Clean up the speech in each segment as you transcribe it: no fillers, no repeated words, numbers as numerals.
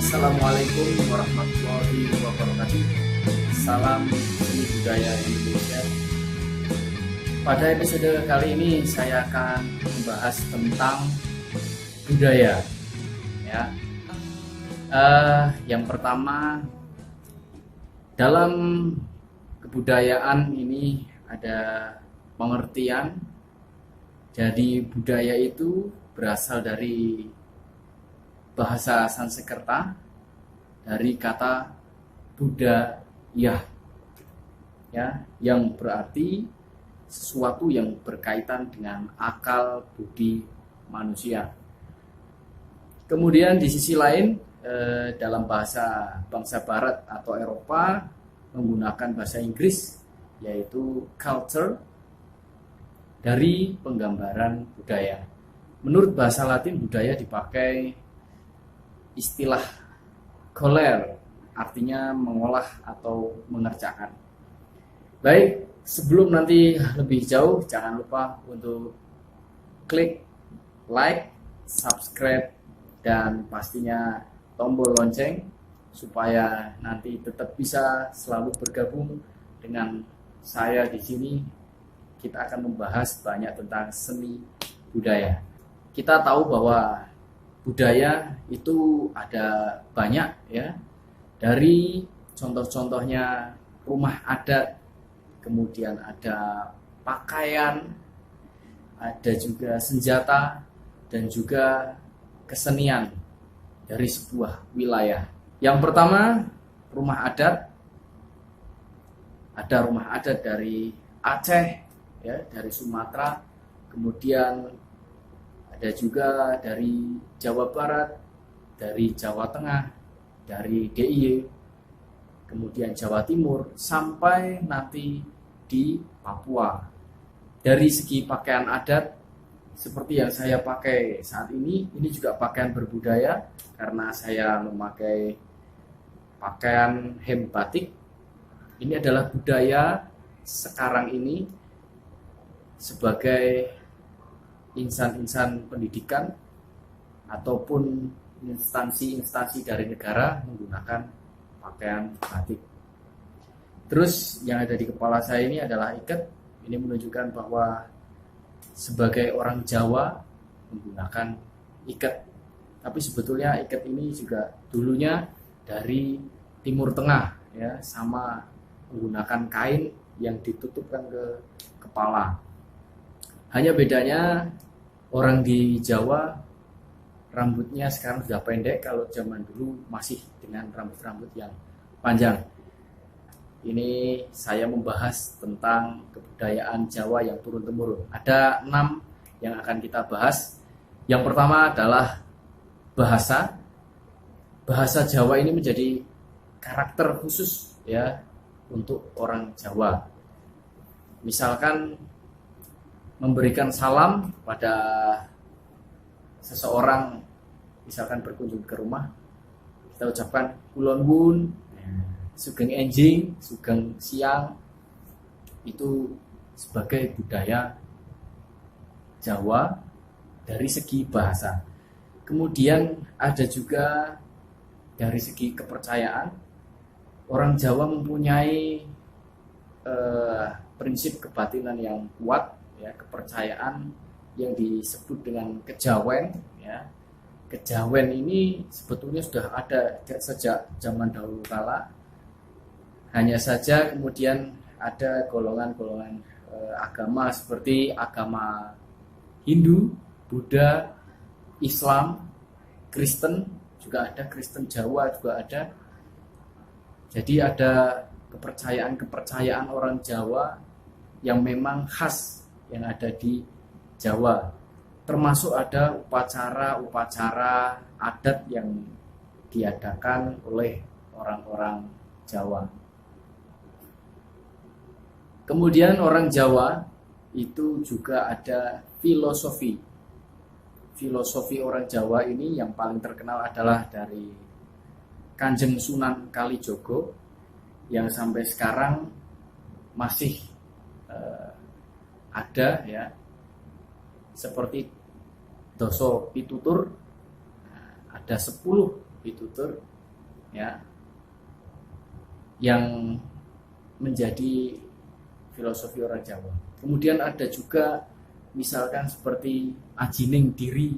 Assalamualaikum warahmatullahi wabarakatuh. Salam seni budaya Indonesia. Pada episode kali ini saya akan membahas tentang budaya. Ya, yang pertama, dalam kebudayaan ini ada pengertian. Jadi budaya itu berasal dari bahasa Sanskerta, dari kata budaya, ya, yang berarti sesuatu yang berkaitan dengan akal budi manusia. Kemudian di sisi lain, dalam bahasa bangsa Barat atau Eropa menggunakan bahasa Inggris, yaitu culture, dari penggambaran budaya. Menurut bahasa Latin, budaya dipakai istilah coller, artinya mengolah atau mengerjakan. Baik, sebelum nanti lebih jauh, jangan lupa untuk klik like, subscribe, dan pastinya tombol lonceng supaya nanti tetap bisa selalu bergabung dengan saya di sini. Kita akan membahas banyak tentang seni budaya. Kita tahu bahwa budaya itu ada banyak, ya, dari contoh-contohnya rumah adat, kemudian ada pakaian, ada juga senjata, dan juga kesenian dari sebuah wilayah. Yang pertama, rumah adat. Ada rumah adat dari Aceh, ya, dari Sumatera, kemudian ada juga dari Jawa Barat, dari Jawa Tengah, dari DIY, kemudian Jawa Timur, sampai nanti di Papua. Dari segi pakaian adat, seperti yang saya pakai saat ini juga pakaian berbudaya, karena saya memakai pakaian hem batik. Ini adalah budaya sekarang ini sebagai insan-insan pendidikan ataupun instansi-instansi dari negara menggunakan pakaian batik. Terus yang ada di kepala saya ini adalah ikat. Ini menunjukkan bahwa sebagai orang Jawa menggunakan ikat. Tapi sebetulnya ikat ini juga dulunya dari Timur Tengah, ya, sama menggunakan kain yang ditutupkan ke kepala. Hanya bedanya orang di Jawa rambutnya sekarang sudah pendek, kalau zaman dulu masih dengan rambut-rambut yang panjang. Ini saya membahas tentang kebudayaan Jawa yang turun-temurun. Ada 6 yang akan kita bahas. Yang pertama adalah bahasa. Bahasa Jawa ini menjadi karakter khusus, ya, untuk orang Jawa. Misalkan memberikan salam pada seseorang, misalkan berkunjung ke rumah, kita ucapkan kulon wun, sugeng enjing, sugeng siang. Itu sebagai budaya Jawa dari segi bahasa. Kemudian ada juga dari segi kepercayaan. Orang Jawa mempunyai prinsip kebatinan yang kuat, ya, kepercayaan yang disebut dengan kejawen, ya. Kejawen ini sebetulnya sudah ada sejak zaman dahulu kala. Hanya saja kemudian ada golongan-golongan agama seperti agama Hindu, Buddha, Islam, Kristen juga ada, Kristen Jawa juga ada. Jadi ada kepercayaan-kepercayaan orang Jawa yang memang khas yang ada di Jawa, termasuk ada upacara-upacara adat yang diadakan oleh orang-orang Jawa. Kemudian orang Jawa itu juga ada filosofi. Filosofi orang Jawa ini yang paling terkenal adalah dari Kanjeng Sunan Kalijogo, yang sampai sekarang masih ada, ya, seperti Doso Pitutur. Ada 10 pitutur ya, yang menjadi filosofi orang Jawa. Kemudian ada juga misalkan seperti ajining diri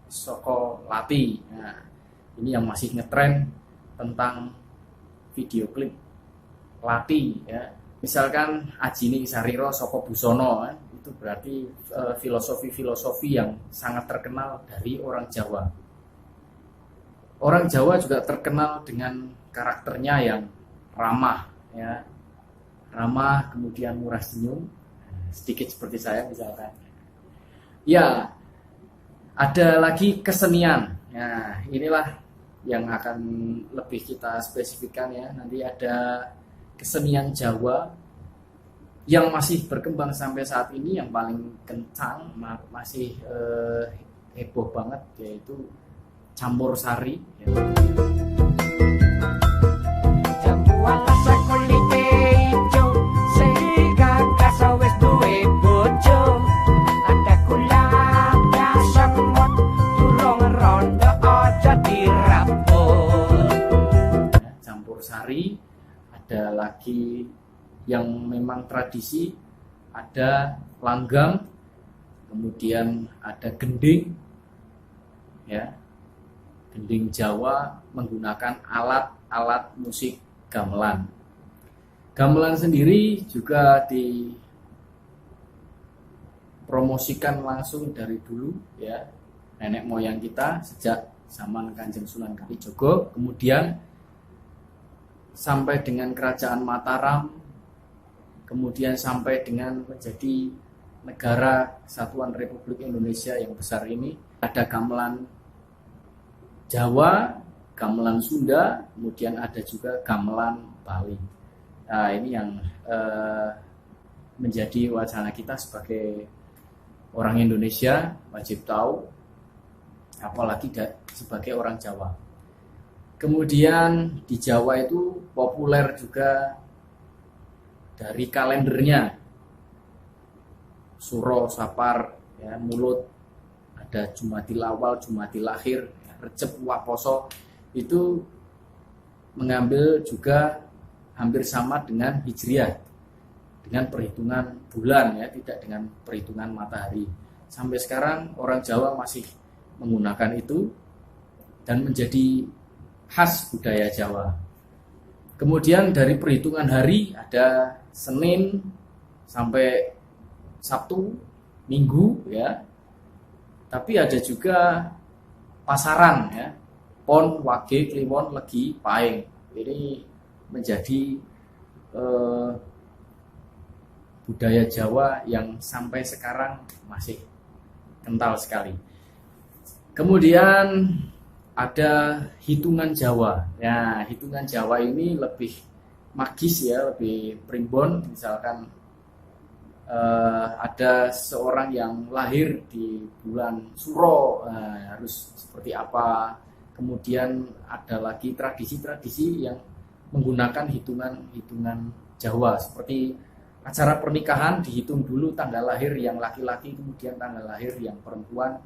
soko lati. Nah, ini yang masih ngetren tentang video klip lati ya. Misalkan ajining sariro soko busono itu berarti filosofi-filosofi yang sangat terkenal dari orang Jawa. Orang Jawa juga terkenal dengan karakternya yang ramah ya. Ramah, kemudian murah senyum, sedikit seperti saya misalkan. Ya, ada lagi kesenian. Nah, inilah yang akan lebih kita spesifikkan ya. Nanti ada kesenian Jawa yang masih berkembang sampai saat ini, yang paling kencang, masih heboh banget, yaitu campur sari. Ya. Sari, ada lagi yang memang tradisi, ada langgang, kemudian ada gending, ya, gending Jawa menggunakan alat-alat musik gamelan. Gamelan sendiri juga dipromosikan langsung dari dulu, ya, nenek moyang kita sejak zaman Kanjeng Sunan Kalijogo, kemudian sampai dengan Kerajaan Mataram, kemudian sampai dengan menjadi negara Kesatuan Republik Indonesia yang besar ini. Ada gamelan Jawa, gamelan Sunda, kemudian ada juga gamelan Bali. Nah, ini yang menjadi wacana kita sebagai orang Indonesia, wajib tahu, apalagi sebagai orang Jawa. Kemudian di Jawa itu populer juga dari kalendernya, Suro, Sapar, ya, Mulut, ada Jumadil Awal, Jumadil Akhir, Recep, Waposo, itu mengambil juga hampir sama dengan Hijriah, dengan perhitungan bulan ya, tidak dengan perhitungan matahari. Sampai sekarang orang Jawa masih menggunakan itu dan menjadi khas budaya Jawa. Kemudian dari perhitungan hari ada Senin sampai Sabtu, Minggu ya. Tapi ada juga pasaran ya. Pon, Wage, Kliwon, Legi, Paing. Ini menjadi budaya Jawa yang sampai sekarang masih kental sekali. Kemudian ada hitungan Jawa. Ya, hitungan Jawa ini lebih magis ya, lebih primbon. Misalkan ada seorang yang lahir di bulan Suro, harus seperti apa. Kemudian ada lagi tradisi-tradisi yang menggunakan hitungan Jawa. Seperti acara pernikahan dihitung dulu tanggal lahir yang laki-laki, kemudian tanggal lahir yang perempuan.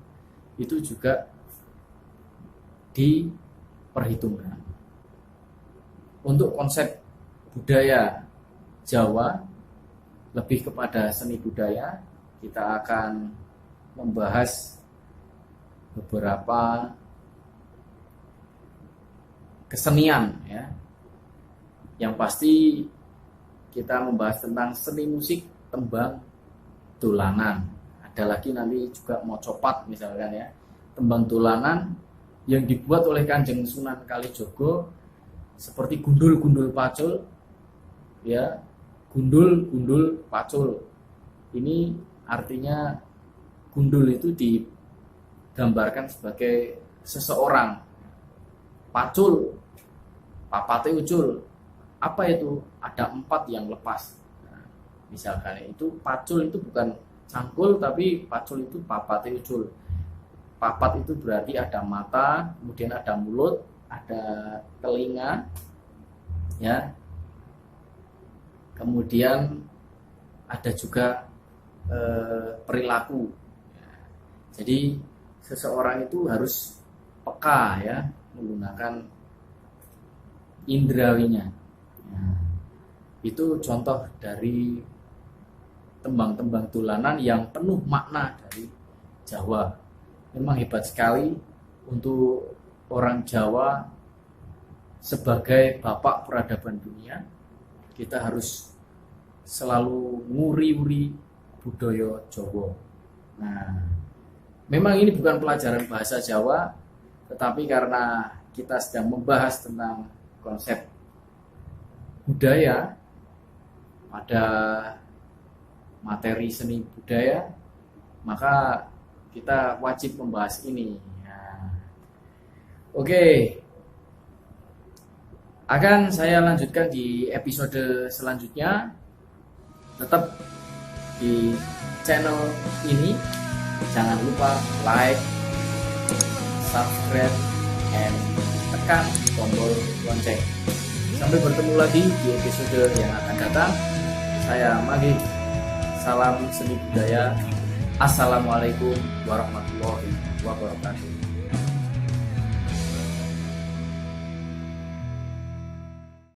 Itu juga diperhitungkan. Untuk konsep budaya Jawa lebih kepada seni budaya, kita akan membahas beberapa kesenian ya. Yang pasti kita membahas tentang seni musik tembang dolanan. Ada lagi nanti juga mocopat misalkan ya, tembang dolanan yang dibuat oleh Kanjeng Sunan Kalijogo, seperti gundul-gundul pacul ya, gundul pacul. Ini artinya gundul itu digambarkan sebagai seseorang, pacul, papate ucul. Apa itu? Ada 4 yang lepas. Nah, misalkan itu pacul itu bukan cangkul, tapi pacul itu papate ucul. Papat itu berarti ada mata, kemudian ada mulut, ada telinga, ya. Kemudian ada juga perilaku. Jadi seseorang itu harus peka ya, menggunakan indrawinya. Nah, itu contoh dari tembang-tembang dolanan yang penuh makna dari Jawa. Memang hebat sekali untuk orang Jawa sebagai bapak peradaban dunia. Kita harus selalu nguri-uri budaya Jawa. Nah, memang ini bukan pelajaran bahasa Jawa, tetapi karena kita sedang membahas tentang konsep budaya pada materi seni budaya, maka kita wajib membahas ini. Nah, oke, akan saya lanjutkan di episode selanjutnya. Tetap di channel ini, jangan lupa like, subscribe, and tekan tombol lonceng. Sampai bertemu lagi di episode yang akan datang. Saya Magik, salam seni budaya. Assalamualaikum warahmatullahi wabarakatuh.